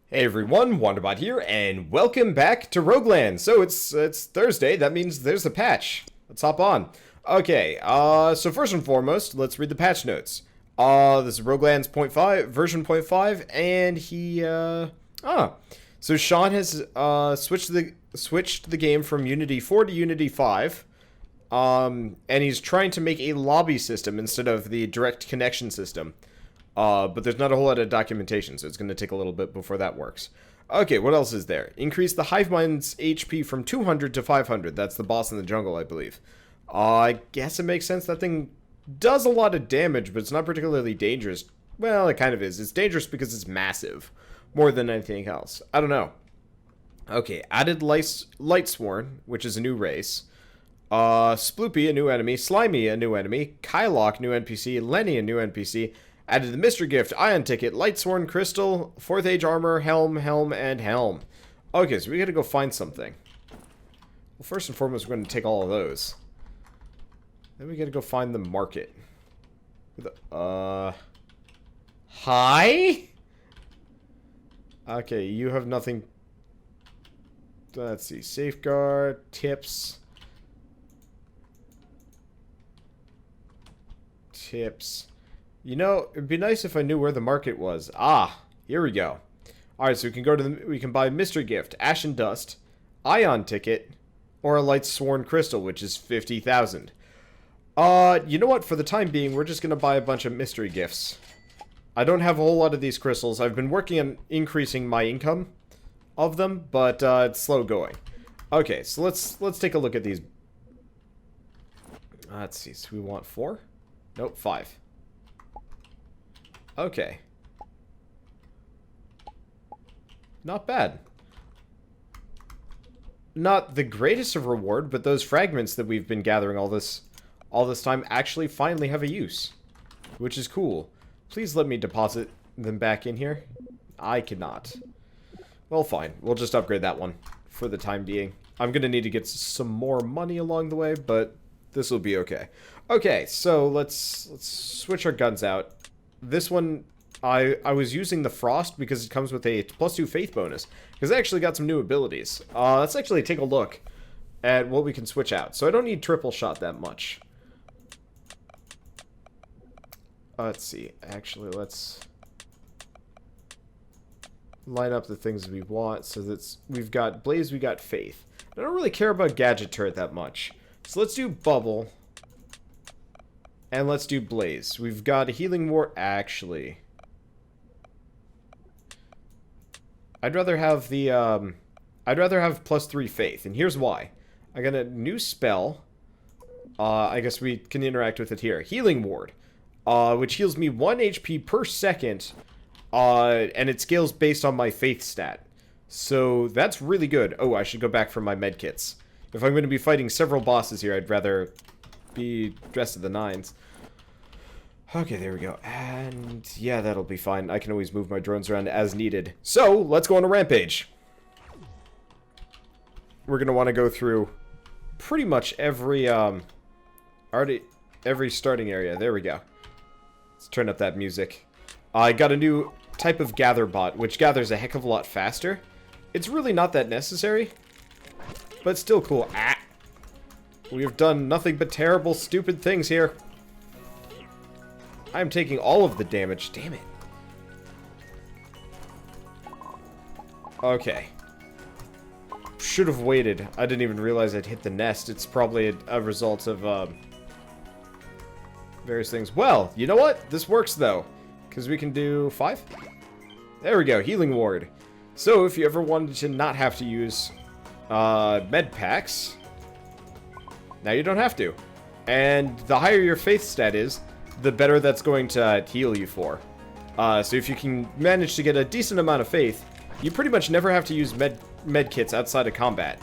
Hey everyone, Wanderbot here, and welcome back to Roguelands. So it's Thursday, that means there's a patch. Let's hop on. Okay, so first and foremost, let's read the patch notes. This is Roguelands version 0.5, and so Sean has, switched the game from Unity 4 to Unity 5, and he's trying to make a lobby system instead of the direct connection system. But there's not a whole lot of documentation, so it's going to take a little bit before that works. Okay, what else is there? Increase the hive mind's HP from 200 to 500. That's the boss in the jungle, I believe. I guess it makes sense. That thing does a lot of damage, but it's not particularly dangerous. Well, it kind of is. It's dangerous because it's massive, more than anything else. I don't know. Okay, added Lightsworn, which is a new race. Sploopy, a new enemy. Slimy, a new enemy. Kylock, new NPC. Lenny, a new NPC. Added the mystery gift, ion ticket, lightsworn crystal, 4th age armor, helm, and helm. Okay, so we gotta go find something. Well, first and foremost, we're gonna take all of those. Then we gotta go find the market. Hi? Okay, you have nothing. Let's see, safeguard, tips. You know, it'd be nice if I knew where the market was. Ah, here we go. Alright, so we can buy mystery gift, ashen dust, ion ticket, or a light sworn crystal, which is 50,000. You know what? For the time being, we're just gonna buy a bunch of mystery gifts. I don't have a whole lot of these crystals. I've been working on increasing my income of them, but it's slow going. Okay, so let's take a look at these. Let's see. So we want 4? Nope, 5. Okay. Not bad. Not the greatest of reward, but those fragments that we've been gathering all this time actually finally have a use, which is cool. Please let me deposit them back in here. I cannot. Well, fine. We'll just upgrade that one for the time being. I'm gonna need to get some more money along the way, but this will be okay. Okay, so let's switch our guns out. This one, I was using the Frost because it comes with a +2 faith bonus. Because I actually got some new abilities. Let's actually take a look at what we can switch out. So I don't need triple shot that much. Let's see. Actually, let's line up the things we want. So that's we've got Blaze, we got Faith. I don't really care about Gadget Turret that much. So let's do Bubble. And let's do Blaze. We've got a Healing Ward. Actually, I'd rather have the, I'd rather have +3 Faith. And here's why. I got a new spell. I guess we can interact with it here. Healing Ward. Which heals me 1 HP per second. And it scales based on my Faith stat. So that's really good. Oh, I should go back for my medkits. If I'm going to be fighting several bosses here, I'd rather be dressed to the nines. Okay, there we go. And yeah, that'll be fine. I can always move my drones around as needed. So, let's go on a rampage. We're going to want to go through pretty much every every starting area. There we go. Let's turn up that music. I got a new type of gather bot, which gathers a heck of a lot faster. It's really not that necessary, but still cool. Ah! We have done nothing but terrible, stupid things here. I'm taking all of the damage. Damn it. Okay. Should have waited. I didn't even realize I'd hit the nest. It's probably a result of various things. Well, you know what? This works, though. Because we can do 5? There we go. Healing Ward. So, if you ever wanted to not have to use med packs, now you don't have to. And the higher your faith stat is, the better that's going to heal you for. So if you can manage to get a decent amount of faith, you pretty much never have to use med kits outside of combat.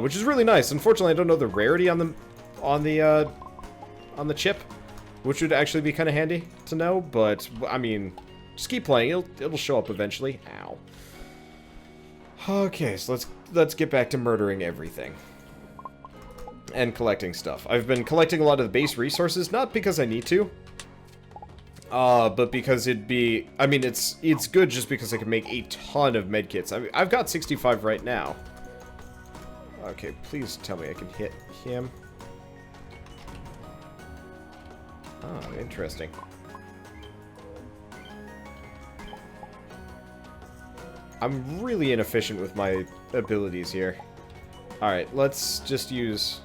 Which is really nice. Unfortunately, I don't know the rarity on the chip, which would actually be kind of handy to know, but I mean, just keep playing. It'll show up eventually. Ow. Okay, so let's get back to murdering everything. And collecting stuff. I've been collecting a lot of the base resources, not because I need to, But because it'd be... I mean, it's good just because I can make a ton of medkits. I mean, I've got 65 right now. Okay, please tell me I can hit him. Oh, interesting. I'm really inefficient with my abilities here. Alright, let's just use...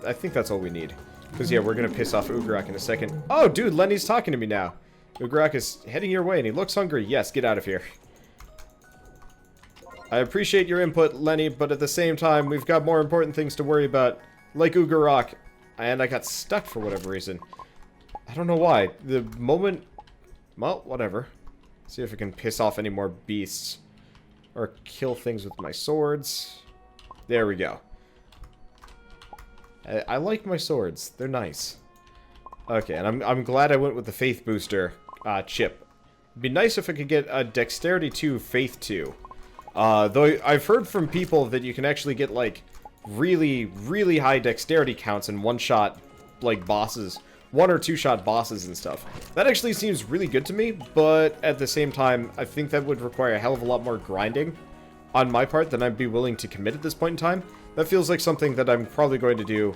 I think that's all we need. Because, yeah, we're going to piss off Ugarak in a second. Oh, dude, Lenny's talking to me now. Ugarak is heading your way, and he looks hungry. Yes, get out of here. I appreciate your input, Lenny, but at the same time, we've got more important things to worry about. Like Ugarak. And I got stuck for whatever reason. I don't know why. The moment... Well, whatever. See if I can piss off any more beasts. Or kill things with my swords. There we go. I like my swords. They're nice. Okay, and I'm glad I went with the Faith Booster chip. It'd be nice if I could get a Dexterity 2, Faith 2. Though I've heard from people that you can actually get, like, really, really high Dexterity counts in one-shot, like, bosses. One- or two-shot bosses and stuff. That actually seems really good to me, but at the same time, I think that would require a hell of a lot more grinding on my part than I'd be willing to commit at this point in time. That feels like something that I'm probably going to do.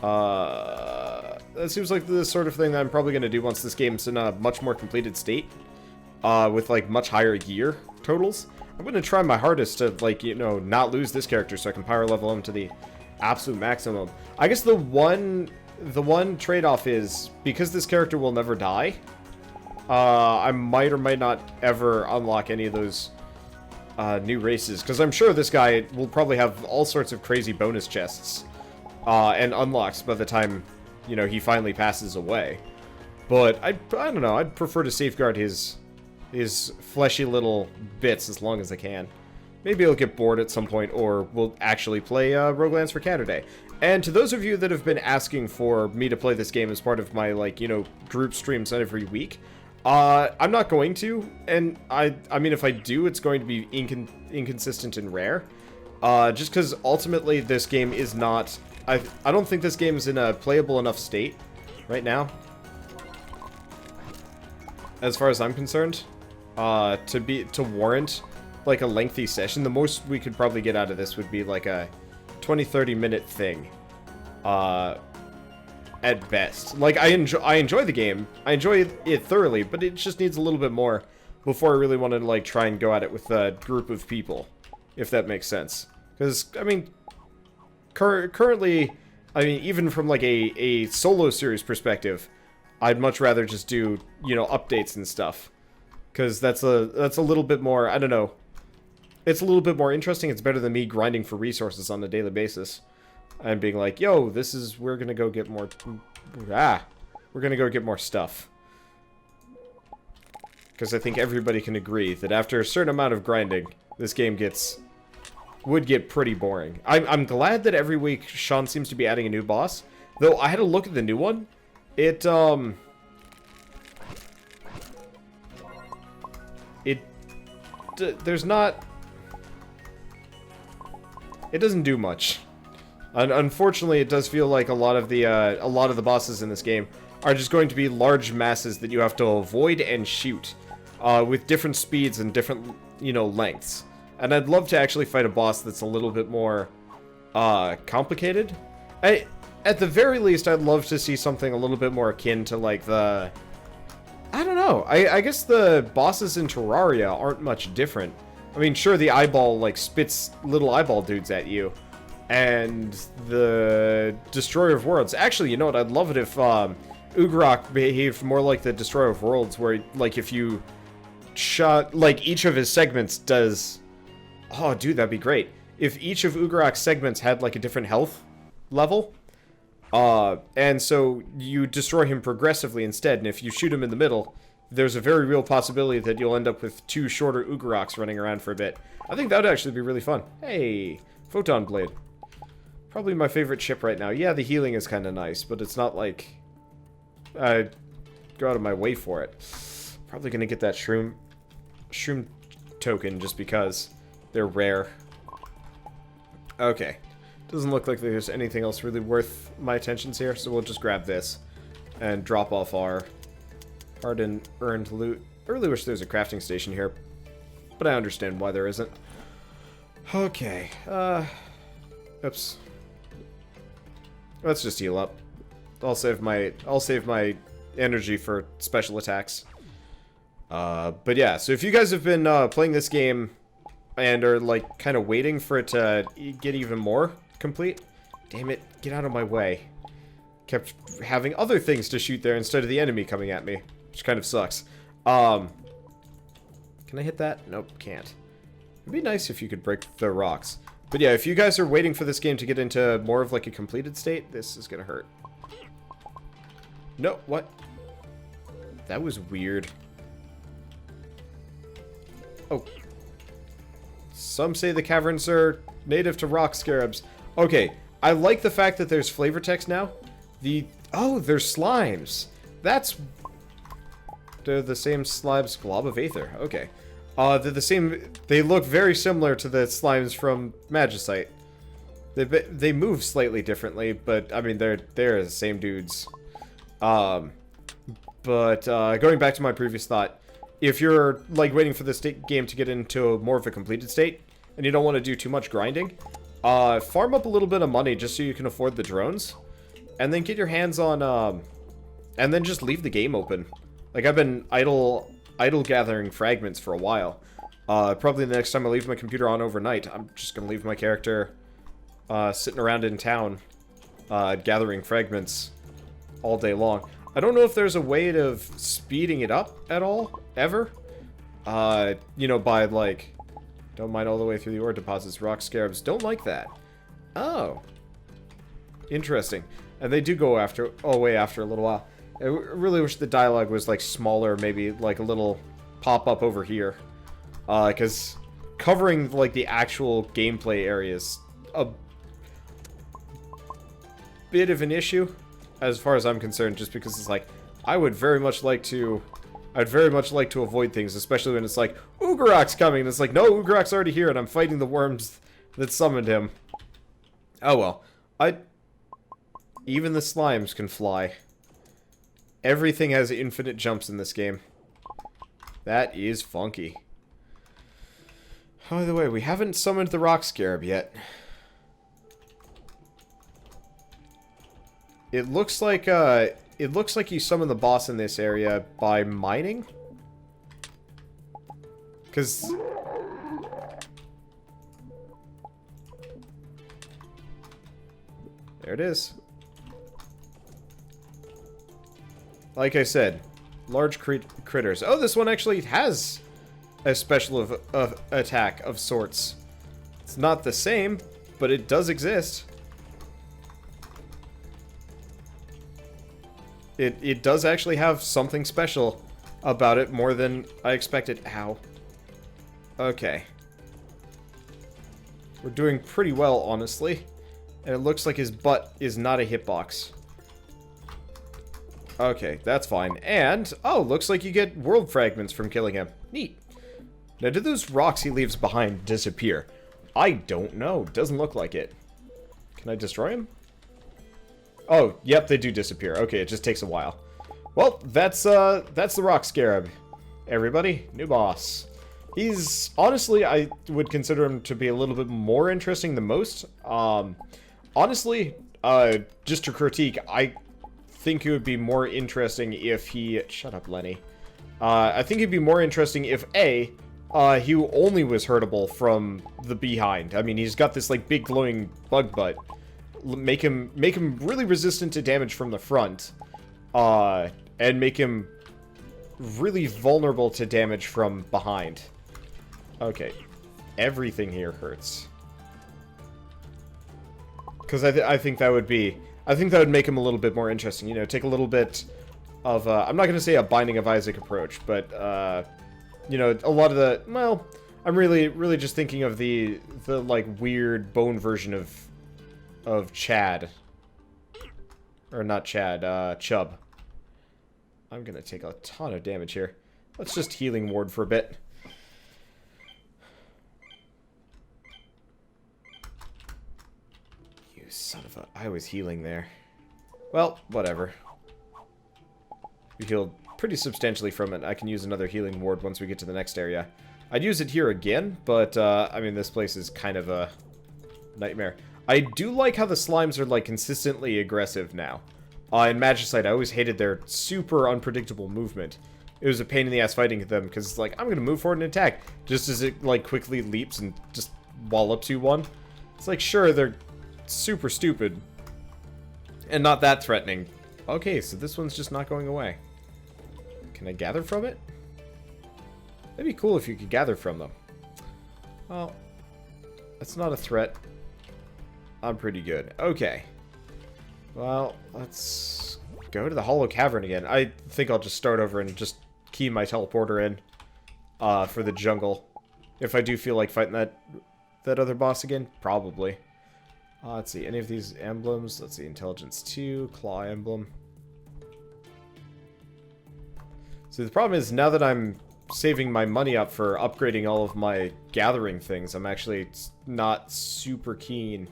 That seems like the sort of thing that I'm probably going to do once this game's in a much more completed state. With, like, much higher gear totals. I'm going to try my hardest to, like, you know, not lose this character so I can power level him to the absolute maximum. I guess the one trade-off is, because this character will never die, I might or might not ever unlock any of those new races, because I'm sure this guy will probably have all sorts of crazy bonus chests and unlocks by the time, you know, he finally passes away. But I don't know, I'd prefer to safeguard his fleshy little bits as long as I can. Maybe I'll get bored at some point, or we'll actually play Roguelands for Canada. And to those of you that have been asking for me to play this game as part of my, like, you know, group streams every week, I'm not going to, and I mean, if I do, it's going to be inconsistent and rare. Just because ultimately this game is not... I don't think this game is in a playable enough state right now, as far as I'm concerned, to warrant, like, a lengthy session. The most we could probably get out of this would be, like, a 20-30 minute thing. At best. Like, I enjoy the game. I enjoy it thoroughly, but it just needs a little bit more before I really want to, like, try and go at it with a group of people, if that makes sense. Because, I mean, currently, I mean, even from, like, a solo series perspective, I'd much rather just do, you know, updates and stuff. Because that's a little bit more, I don't know. It's a little bit more interesting. It's better than me grinding for resources on a daily basis. And being like, yo, we're gonna go get more, we're gonna go get more stuff. Because I think everybody can agree that after a certain amount of grinding, this game would get pretty boring. I'm glad that every week Sean seems to be adding a new boss. Though I had a look at the new one. There's not... It doesn't do much. Unfortunately, it does feel like a lot of the bosses in this game are just going to be large masses that you have to avoid and shoot, with different speeds and different, you know, lengths. And I'd love to actually fight a boss that's a little bit more complicated. At the very least, I'd love to see something a little bit more akin to, like, the... I don't know. I guess the bosses in Terraria aren't much different. I mean, sure, the eyeball, like, spits little eyeball dudes at you. And the Destroyer of Worlds. Actually, you know what? I'd love it if Ugarak behaved more like the Destroyer of Worlds, where, like, if you shot... Like, each of his segments does... Oh, dude, that'd be great. If each of Ugarak's segments had, like, a different health level... and so you destroy him progressively instead, and if you shoot him in the middle, there's a very real possibility that you'll end up with two shorter Ugaraks running around for a bit. I think that would actually be really fun. Hey, Photon Blade. Probably my favorite chip right now. Yeah, the healing is kind of nice, but it's not like I go out of my way for it. Probably gonna get that shroom token just because they're rare. Okay. Doesn't look like there's anything else really worth my attentions here, so we'll just grab this and drop off our Hard-earned loot. I really wish there was a crafting station here, but I understand why there isn't. Okay, oops. Let's just heal up. I'll save my energy for special attacks. But yeah, so if you guys have been playing this game and are like kind of waiting for it to get even more complete, damn it, get out of my way. Kept having other things to shoot there instead of the enemy coming at me, which kind of sucks. Can I hit that? Nope, can't. It'd be nice if you could break the rocks. But yeah, if you guys are waiting for this game to get into more of like a completed state, this is gonna hurt. No, what? That was weird. Oh. Some say the caverns are native to rock scarabs. Okay, I like the fact that there's flavor text now. Oh, there's slimes. They're the same slimes, glob of Aether. Okay. They're the same. They look very similar to the slimes from Magicite. They move slightly differently, but I mean they're the same dudes. But going back to my previous thought, if you're like waiting for this game to get into more of a completed state and you don't want to do too much grinding, farm up a little bit of money just so you can afford the drones, and then get your hands on and then just leave the game open. Like I've been idle gathering fragments for a while. Probably the next time I leave my computer on overnight, I'm just gonna leave my character sitting around in town gathering fragments all day long. I don't know if there's a way of speeding it up at all, ever. You know, by like, don't mine all the way through the ore deposits. Rock scarabs don't like that. Oh. Interesting. And they do go away after a little while. I really wish the dialogue was like smaller, maybe like a little pop-up over here. Because covering like the actual gameplay areas a bit of an issue, as far as I'm concerned, just because it's like, I'd very much like to avoid things, especially when it's like, Ugarak's coming, and it's like, no, Ugarak's already here, and I'm fighting the worms that summoned him. Oh well. Even the slimes can fly. Everything has infinite jumps in this game. That is funky. By the way, we haven't summoned the rock scarab yet. It looks like you summon the boss in this area by mining. 'Cause there it is. Like I said, large critters. Oh, this one actually has a special attack of sorts. It's not the same, but it does exist. It does actually have something special about it, more than I expected. Ow. Okay. We're doing pretty well, honestly. And it looks like his butt is not a hitbox. Okay, that's fine. And, oh, looks like you get world fragments from killing him. Neat. Now, do those rocks he leaves behind disappear? I don't know. Doesn't look like it. Can I destroy him? Oh, yep, they do disappear. Okay, it just takes a while. Well, that's the rock scarab. Everybody, new boss. He's, honestly, I would consider him to be a little bit more interesting than most. Honestly, just to critique, I think it would be more interesting if he... Shut up, Lenny. I think it'd be more interesting if, A, he only was hurtable from the behind. I mean, he's got this, like, big glowing bug butt. Make him really resistant to damage from the front. And make him really vulnerable to damage from behind. Okay. Everything here hurts. Because I think that would be... I think that would make him a little bit more interesting. You know, take a little bit of... I'm not going to say a Binding of Isaac approach, but... you know, a lot of the... Well, I'm really just thinking of the like, weird bone version of Chad. Or not Chad, Chub. I'm going to take a ton of damage here. Let's just healing ward for a bit. You son of a... I was healing there. Well, whatever. We healed pretty substantially from it. I can use another healing ward once we get to the next area. I'd use it here again, but, I mean, this place is kind of a nightmare. I do like how the slimes are, like, consistently aggressive now. In Magicite, I always hated their super unpredictable movement. It was a pain in the ass fighting them, because it's like, I'm gonna move forward and attack, just as it, like, quickly leaps and just wallops you one. It's like, sure, they're super stupid. And not that threatening. Okay, so this one's just not going away. Can I gather from it? That'd be cool if you could gather from them. Well, that's not a threat. I'm pretty good. Okay. Well, let's go to the Hollow Cavern again. I think I'll just start over and just key my teleporter in for the jungle. If I do feel like fighting that other boss again, probably. Let's see, any of these emblems? Let's see, Intelligence 2, Claw Emblem. So the problem is, now that I'm saving my money up for upgrading all of my gathering things, I'm actually not super keen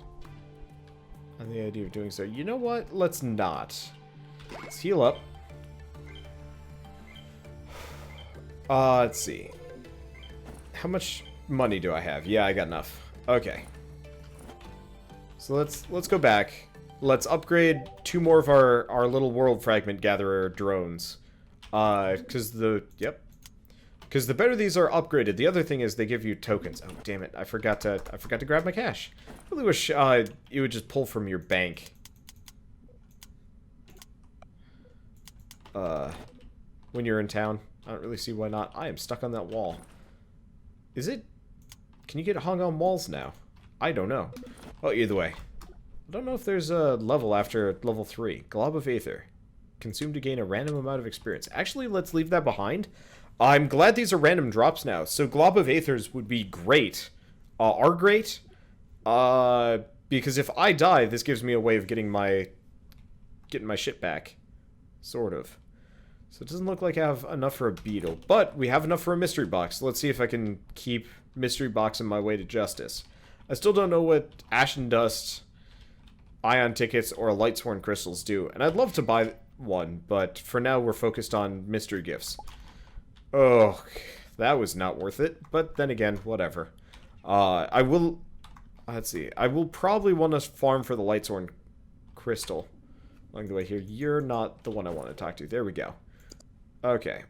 on the idea of doing so. You know what? Let's not. Let's heal up. Let's see. How much money do I have? Yeah, I got enough. Okay. So let's go back. Let's upgrade 2 more of our little world fragment gatherer drones. Because the better these are upgraded, the other thing is they give you tokens. Oh damn it! I forgot to grab my cash. I really wish you would just pull from your bank. When you're in town, I don't really see why not. I am stuck on that wall. Is it? Can you get hung on walls now? I don't know. Well, either way, I don't know if there's a level after level 3. Glob of Aether. Consume to gain a random amount of experience. Actually, let's leave that behind. I'm glad these are random drops now. So Glob of Aethers would be great. Are great. Because if I die, this gives me a way of getting my shit back. Sort of. So it doesn't look like I have enough for a beetle. But we have enough for a mystery box. Let's see if I can keep mystery box in my way to justice. I still don't know what Ashen Dust, Ion Tickets, or Lightsworn Crystals do. And I'd love to buy one, but for now we're focused on mystery gifts. Oh, that was not worth it. But then again, whatever. I will... Let's see. I will probably want to farm for the Lightsworn Crystal along the way here. You're not the one I want to talk to. There we go. Okay.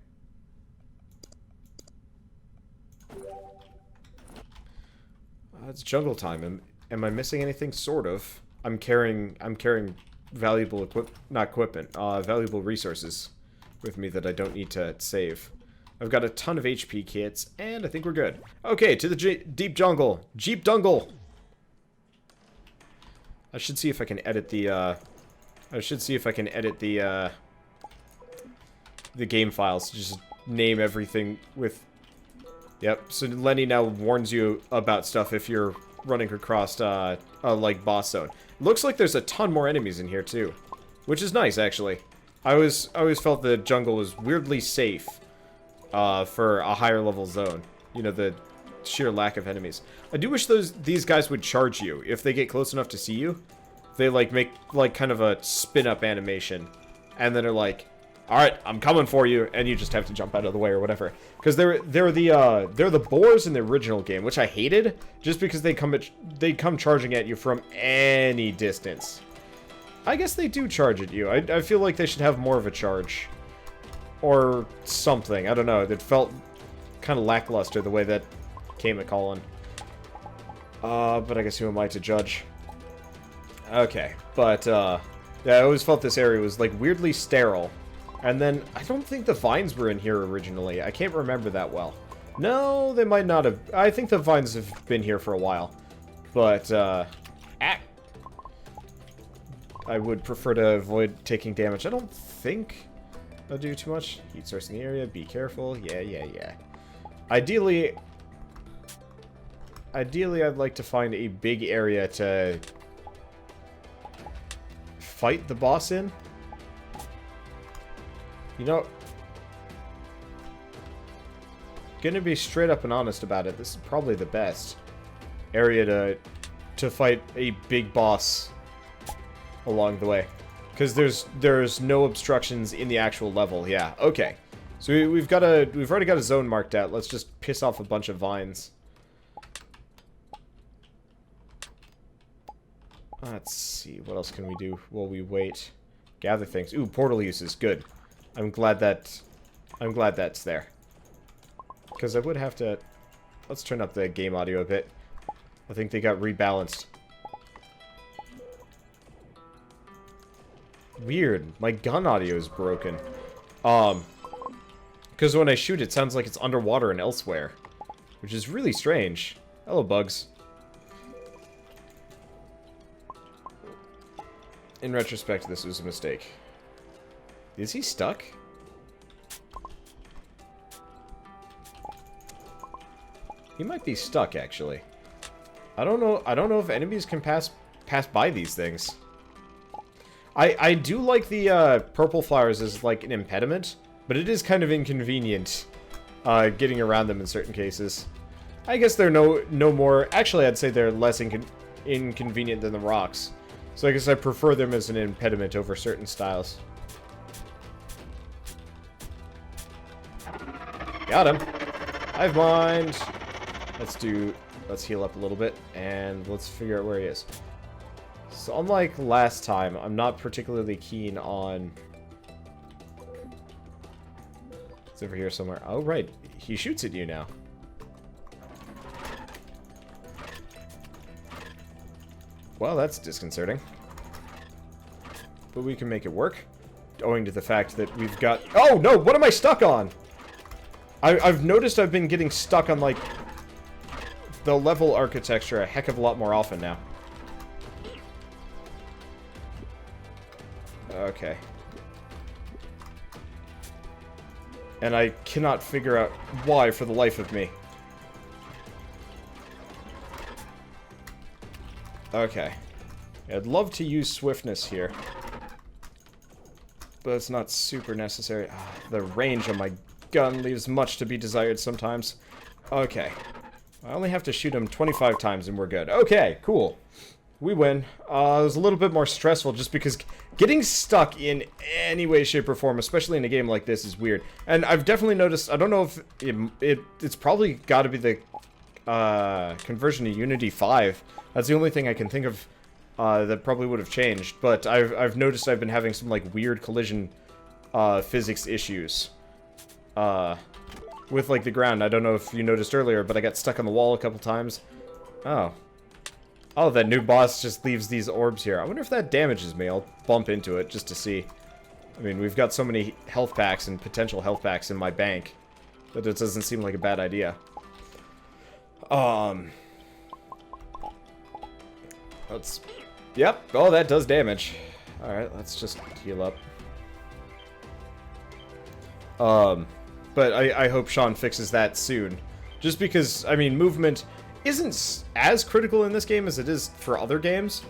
It's jungle time. Am I missing anything? Sort of. I'm carrying valuable valuable resources with me that I don't need to save. I've got a ton of HP kits, and I think we're good. Okay, to the deep jungle. Jeep Dungle! I should see if I can edit the, the game files. Just name everything with... Yep, so Lenny now warns you about stuff if you're running across, like, boss zone. Looks like there's a ton more enemies in here, too. Which is nice, actually. I always felt the jungle was weirdly safe, for a higher level zone. You know, the sheer lack of enemies. I do wish these guys would charge you. If they get close enough to see you, they, like, make, like, kind of a spin-up animation. And then are like, alright, I'm coming for you, and you just have to jump out of the way or whatever. Because they're the boars in the original game, which I hated, just because they come charging at you from any distance. I guess they do charge at you. I feel like they should have more of a charge. Or something. I don't know. It felt kind of lackluster the way that came at Colin. But I guess who am I to judge? Okay. But, yeah, I always felt this area was, like, weirdly sterile. And then, I don't think the vines were in here originally. I can't remember that well. No, they might not have. I think the vines have been here for a while. But, I would prefer to avoid taking damage. I don't think I'll do too much. Heat source in the area. Be careful. Yeah. Ideally, I'd like to find a big area to fight the boss in. You know, gonna be straight up and honest about it. This is probably the best area to fight a big boss along the way, because there's no obstructions in the actual level. Yeah, okay. So we've already got a zone marked out. Let's just piss off a bunch of vines. Let's see, what else can we do while we wait? Gather things. Ooh, portal uses. Good. I'm glad that's there. Because I would have to... Let's turn up the game audio a bit. I think they got rebalanced. Weird. My gun audio is broken. Because when I shoot, it sounds like it's underwater and elsewhere. Which is really strange. Hello, bugs. In retrospect, this was a mistake. Is he stuck? He might be stuck, actually. I don't know if enemies can pass by these things. I do like the purple flowers as like an impediment, but it is kind of inconvenient getting around them in certain cases. I guess they're no more... Actually, I'd say they're less inconvenient than the rocks. So I guess I prefer them as an impediment over certain styles. Got him. Hive mind. Let's heal up a little bit, and let's figure out where he is. So unlike last time, I'm not particularly keen on... It's over here somewhere. Oh, right. He shoots at you now. Well, that's disconcerting. But we can make it work. Owing to the fact that we've got... Oh, no! What am I stuck on? I've noticed I've been getting stuck on, like, the level architecture a heck of a lot more often now. Okay. And I cannot figure out why for the life of me. Okay. I'd love to use swiftness here. But it's not super necessary. The range on my gun leaves much to be desired sometimes. Okay. I only have to shoot him 25 times and we're good. Okay, cool. We win. It was a little bit more stressful just because getting stuck in any way, shape, or form, especially in a game like this, is weird. And I've definitely noticed, I don't know if it's probably got to be the conversion to Unity 5. That's the only thing I can think of that probably would have changed. But I've noticed I've been having some like weird collision physics issues with like the ground. I don't know if you noticed earlier, but I got stuck on the wall a couple times. Oh, that new boss just leaves these orbs here. I wonder if that damages me. I'll bump into it just to see. I mean, we've got so many health packs and potential health packs in my bank that it doesn't seem like a bad idea. Let's... Yep. Oh, that does damage. Alright, let's just heal up. But I hope Sean fixes that soon. Just because, I mean, movement isn't as critical in this game as it is for other games.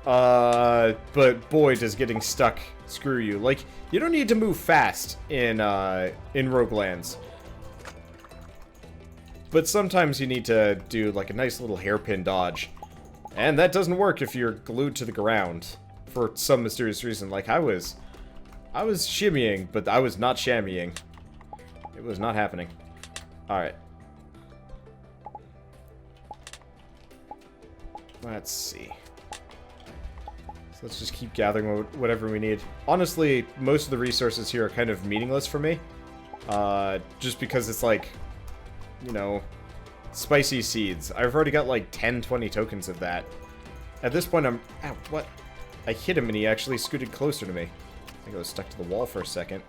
But boy, does getting stuck screw you. Like, you don't need to move fast in Roguelands. But sometimes you need to do, like, a nice little hairpin dodge. And that doesn't work if you're glued to the ground. For some mysterious reason. Like, I was shimmying, but I was not shammying. It was not happening. Alright. Let's see. So let's just keep gathering whatever we need. Honestly, most of the resources here are kind of meaningless for me. Just because it's like, you know, spicy seeds. I've already got like 10, 20 tokens of that. At this point, I'm... Ow, what? I hit him and he actually scooted closer to me. I think I was stuck to the wall for a second.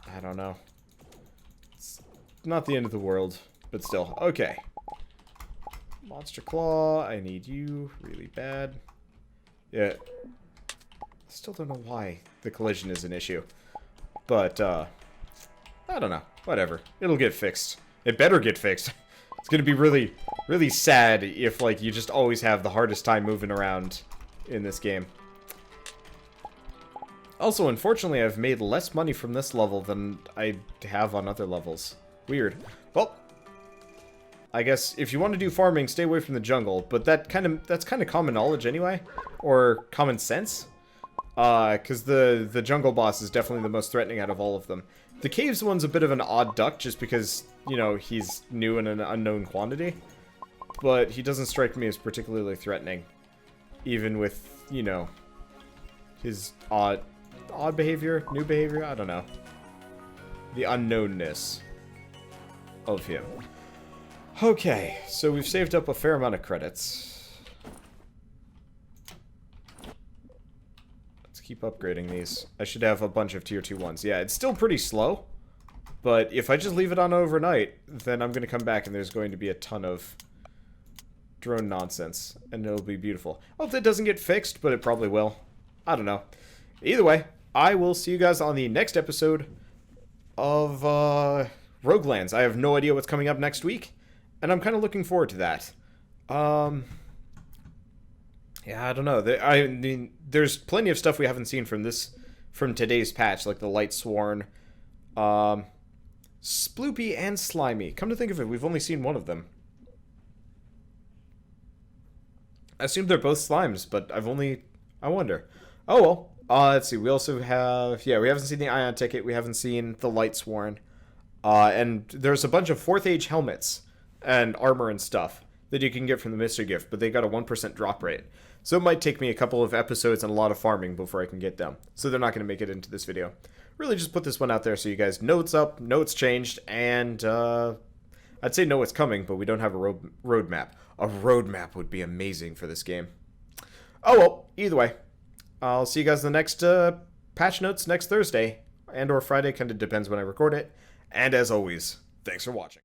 I don't know. It's not the end of the world, but still. Okay. Monster Claw, I need you really bad. Yeah. Still don't know why the collision is an issue. But, I don't know. Whatever. It'll get fixed. It better get fixed. It's gonna be really, really sad if, like, you just always have the hardest time moving around in this game. Also, unfortunately, I've made less money from this level than I have on other levels. Weird. Well, I guess if you want to do farming, stay away from the jungle, but that's kind of common knowledge anyway, or common sense. Because the jungle boss is definitely the most threatening out of all of them. The caves one's a bit of an odd duck, just because, you know, he's new in an unknown quantity. But he doesn't strike me as particularly threatening. Even with, you know, his odd behavior, new behavior, I don't know. The unknownness of him. Okay, so we've saved up a fair amount of credits. Let's keep upgrading these. I should have a bunch of tier 2 ones. Yeah, it's still pretty slow. But if I just leave it on overnight, then I'm going to come back and there's going to be a ton of drone nonsense. And it'll be beautiful. I hope that doesn't get fixed, but it probably will. I don't know. Either way, I will see you guys on the next episode of Roguelands. I have no idea what's coming up next week, and I'm kind of looking forward to that. Yeah, I don't know. I mean, there's plenty of stuff we haven't seen from today's patch, like the Light Sworn, Sploopy, and Slimy. Come to think of it, we've only seen one of them. I assume they're both slimes, but I wonder. Oh well. Let's see, we also have, yeah, we haven't seen the Ion Ticket, we haven't seen the Light Sworn, and there's a bunch of 4th Age helmets and armor and stuff that you can get from the Mystery Gift, but they got a 1% drop rate. So it might take me a couple of episodes and a lot of farming before I can get them. So they're not going to make it into this video. Really just put this one out there so you guys know it's up, know it's changed, and I'd say know what's coming, but we don't have a roadmap. A roadmap would be amazing for this game. Oh well, either way. I'll see you guys in the next patch notes next Thursday, and or Friday, kind of depends when I record it. And as always, thanks for watching.